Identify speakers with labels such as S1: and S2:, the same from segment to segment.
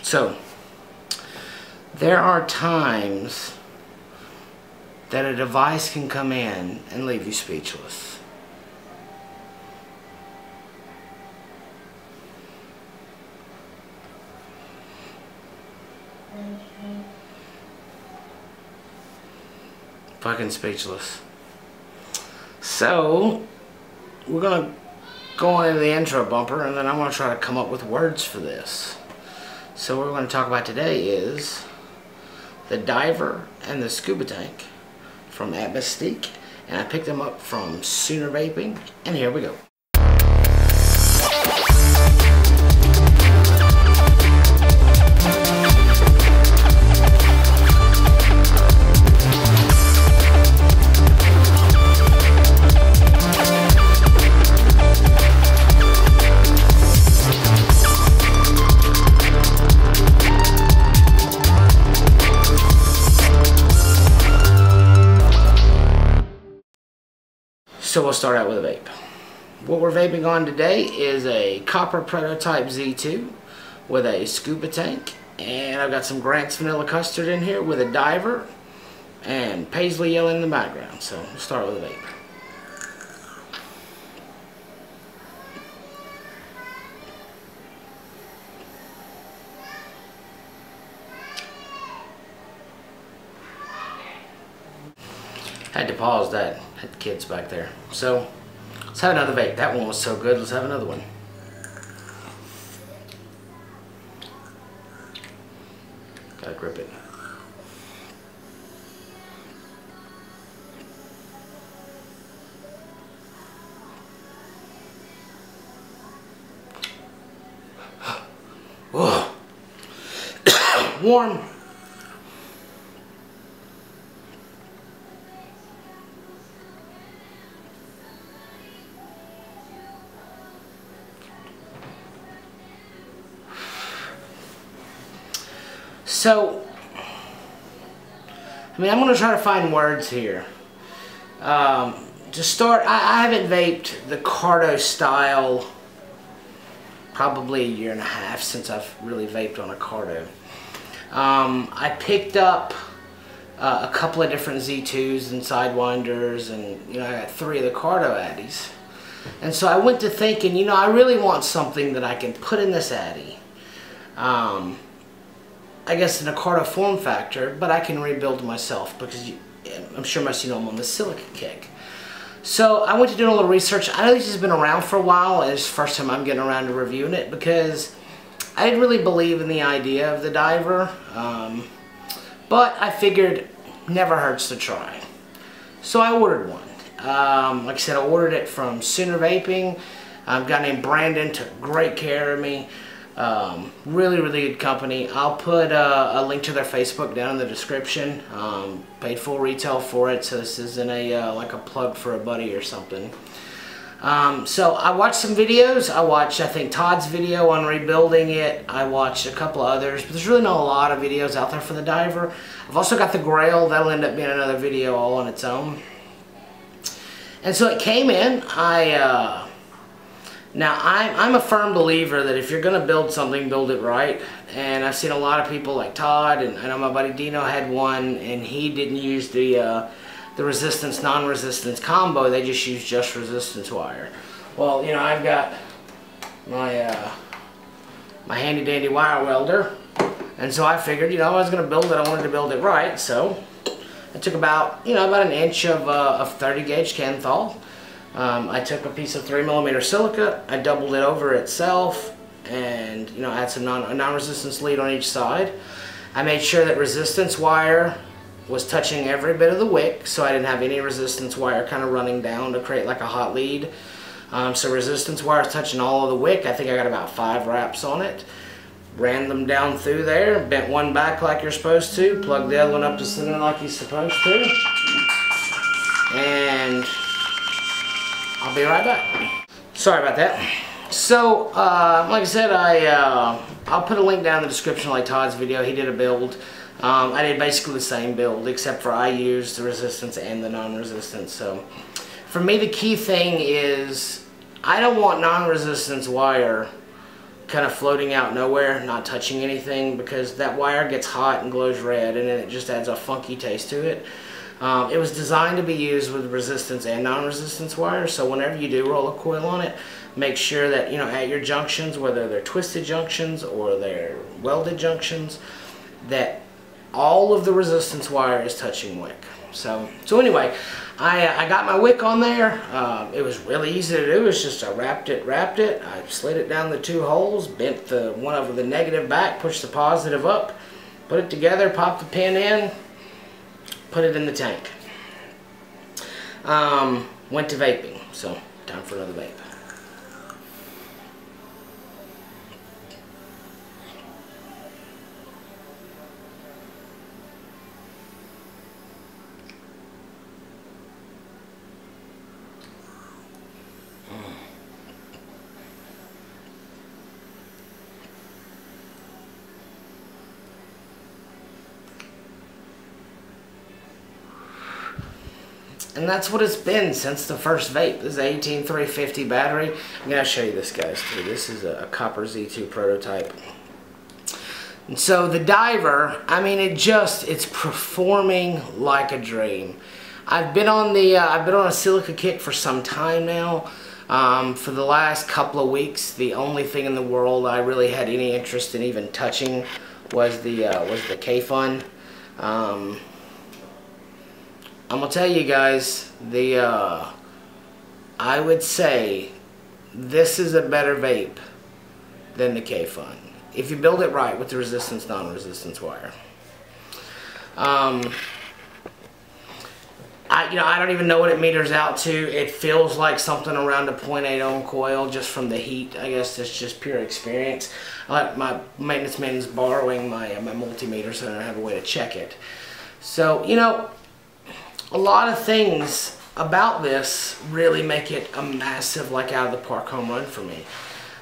S1: So, there are times that a device can come in and leave you speechless. Fucking speechless. So, we're gonna go on into the intro bumper, and then I'm gonna try to come up with words for this. So what we're going to talk about today is the diver and the ScubaTank from Atmistique, and I picked them up from Sooner Vaping, and here we go. So we'll start out with a vape. What we're vaping on today is a copper prototype Z2 with a ScubaTank, and I've got some Grant's Vanilla Custard in here with a diver and Paisley Yellow in the background. So we'll start with a vape. Had to pause that. Had kids back there. So, let's have another vape. That one was so good. Let's have another one. Gotta grip it. Whoa. Warm. So, I mean, I'm going to try to find words here. To start, I haven't vaped the Cardo style probably a year and a half since I've really vaped on a Cardo. I picked up a couple of different Z2s and Sidewinders, and you know, I got 3 of the Cardo Addies. And so I went to thinking, you know, I really want something that I can put in this Addy. I guess in a Cardo form factor, but I can rebuild myself because I'm sure most of you know I'm on the silica kick. So I went to doing a little research. I know this has been around for a while, and it's the first time I'm getting around to reviewing it because I didn't really believe in the idea of the diver, but I figured never hurts to try. So I ordered one. Like I said, I ordered it from Sooner Vaping. A guy named Brandon took great care of me. Really good company. I'll put a link to their Facebook down in the description. Paid full retail for it, so this isn't a like a plug for a buddy or something. So I watched some videos. I watched, I think, Todd's video on rebuilding it. I watched a couple of others, but there's really not a lot of videos out there for the diver. I've also got the Grail. That'll end up being another video all on its own. And so it came in. Now, I'm a firm believer that if you're going to build something, build it right. And I've seen a lot of people like Todd, and I know my buddy Dino had one, and he didn't use the resistance, non-resistance combo. They just used just resistance wire. Well, you know, I've got my my handy-dandy wire welder, and so I figured, you know, I was going to build it. I wanted to build it right, so I took about, you know, about an inch of 30 gauge Kenthal. I took a piece of 3mm silica, I doubled it over itself, and you know, add some non-resistance lead on each side. I made sure that resistance wire was touching every bit of the wick, so I didn't have any resistance wire kind of running down to create like a hot lead. So resistance wire is touching all of the wick. I think I got about 5 wraps on it. Ran them down through there, bent one back like you're supposed to, plugged the other one up to center like you're supposed to, and I'll be right back. Sorry about that. So, like I said, I'll put a link down in the description like Todd's video. He did a build. I did basically the same build, except for I used the resistance and the non-resistance. So, for me, the key thing is I don't want non-resistance wire kind of floating out nowhere, not touching anything, because that wire gets hot and glows red, and then it just adds a funky taste to it. It was designed to be used with resistance and non-resistance wire, so whenever you do roll a coil on it, make sure that, you know, at your junctions, whether they're twisted junctions or they're welded junctions, that all of the resistance wire is touching wick. So anyway, I got my wick on there. It was really easy to do. It's just I wrapped it, I slid it down the 2 holes, bent the one over the negative back, pushed the positive up, put it together, popped the pin in, put it in the tank. Went to vaping, so time for another vape. And that's what it's been since the first vape. This is an 18350 battery. I'm going to show you this, guys, too. This is a copper Z2 prototype. And so the diver, I mean, it's performing like a dream. I've been on a silica kick for some time now. For the last couple of weeks, the only thing in the world I really had any interest in even touching was the K-Fun. I'm gonna tell you guys, I would say this is a better vape than the K-Fun if you build it right with the resistance, non-resistance wire. I don't even know what it meters out to. It feels like something around a 0.8 ohm coil just from the heat. I guess that's just pure experience. My maintenance man's borrowing my multimeter, so I don't have a way to check it. So, you know, a lot of things about this really make it a massive, like, out of the park home run for me.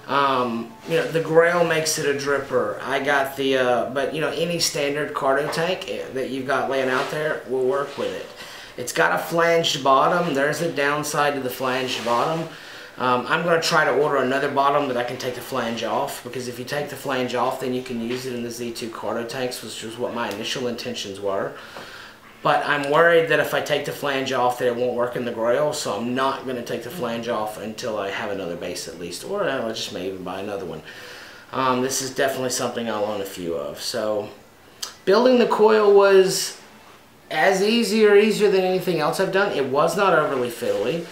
S1: You know, the Grail makes it a dripper. I got the, but you know, any standard cardo tank that you've got laying out there will work with it. It's got a flanged bottom. There's a downside to the flanged bottom. I'm going to try to order another bottom that I can take the flange off, because if you take the flange off, then you can use it in the Z2 cardo tanks, which was what my initial intentions were. But I'm worried that if I take the flange off that it won't work in the Grail, so I'm not going to take the flange off until I have another base at least, or I just may even buy another one. This is definitely something I'll own a few of. So building the coil was as easy or easier than anything else I've done. It was not overly fiddly.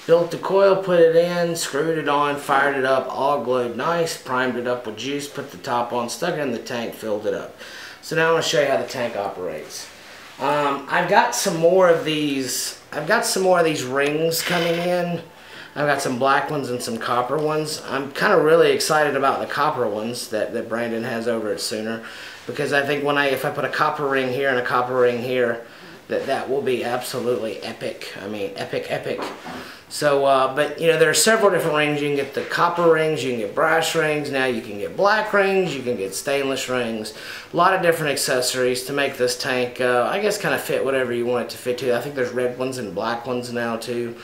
S1: Built the coil, put it in, screwed it on, fired it up, all glowed nice, primed it up with juice, put the top on, stuck it in the tank, filled it up. So now I want to show you how the tank operates. I've got some more of these. I've got some more of these rings coming in. I've got some black ones and some copper ones. I'm kind of really excited about the copper ones that Brandon has over at Sooner, because I think if I put a copper ring here and a copper ring here, that will be absolutely epic. I mean, epic. So, but you know, there are several different rings. You can get the copper rings, you can get brass rings, now you can get black rings, you can get stainless rings. A lot of different accessories to make this tank, I guess, kind of fit whatever you want it to fit to. I think there's red ones and black ones now too.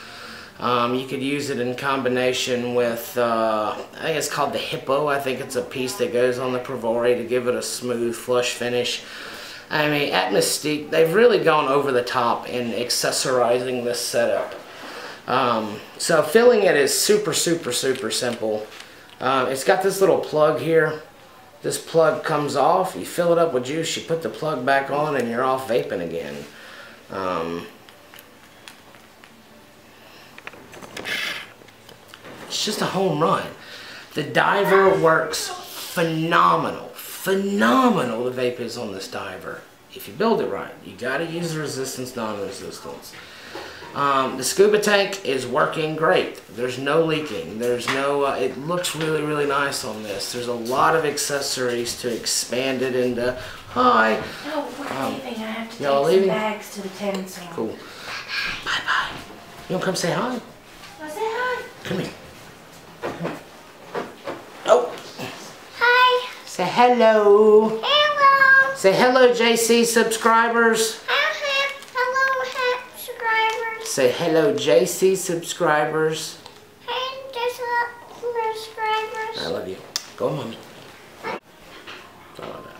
S1: You could use it in combination with, I think it's called the Hippo. I think it's a piece that goes on the Provori to give it a smooth, flush finish. I mean, Atmistique, they've really gone over the top in accessorizing this setup. So filling it is super simple. It's got this little plug here. This plug comes off, you fill it up with juice, you put the plug back on, and you're off vaping again. It's just a home run. The diver works phenomenal. Phenomenal the vape is on this diver. If you build it right, you got to use the resistance, non-resistance. The ScubaTank is working great. There's no leaking. There's no. It looks really nice on this. There's a lot of accessories to expand it into. Hi.
S2: No, we're leaving. I have to take
S1: leaving?
S2: some bags to the tenants home.
S1: Cool. Bye. You wanna come say hi?
S2: I'll say hi.
S1: Come here. Oh.
S2: Hi.
S1: Say hello.
S2: Hello.
S1: Say hello, JC subscribers.
S2: Hello, subscribers.
S1: Say hello, JC subscribers.
S2: Hey, subscribers.
S1: I love you. Go Go, mommy. Sorry about that.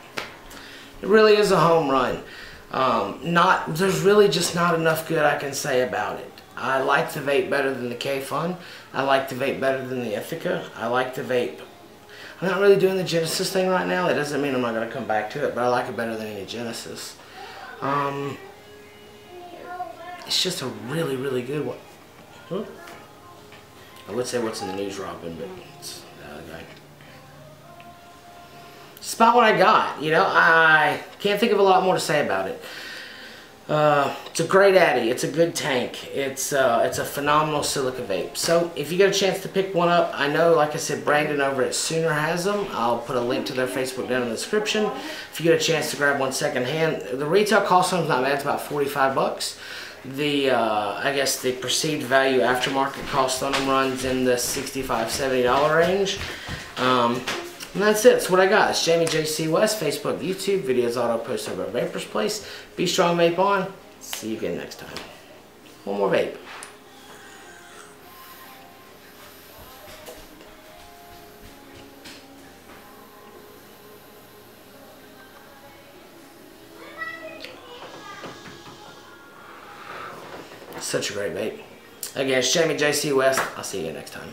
S1: It really is a home run. There's really just not enough good I can say about it. I like the vape better than the K-Fun. I like the vape better than the Ithaca. I like the vape. I'm not really doing the Genesis thing right now. That doesn't mean I'm not going to come back to it, but I like it better than any Genesis. It's just a really, really good one. Huh? I would say what's in the news, Robin, but it's the other guy. It's about what I got. You know, I can't think of a lot more to say about it. It's a great Addy. It's a good tank. It's a phenomenal silica vape. So if you get a chance to pick one up, I know, like I said, Brandon over at Sooner has them. I'll put a link to their Facebook down in the description. If you get a chance to grab one secondhand, the retail cost on them is not bad. It's about 45 bucks. The I guess the perceived value aftermarket cost on them runs in the $65, $70 range. And that's it. That's what I got. It's Jamie JC West, Facebook, YouTube, videos auto post over at Vapor's Place. Be strong, vape on. See you again next time. One more vape. Such a great vape. Again, it's Jamie JC West. I'll see you next time.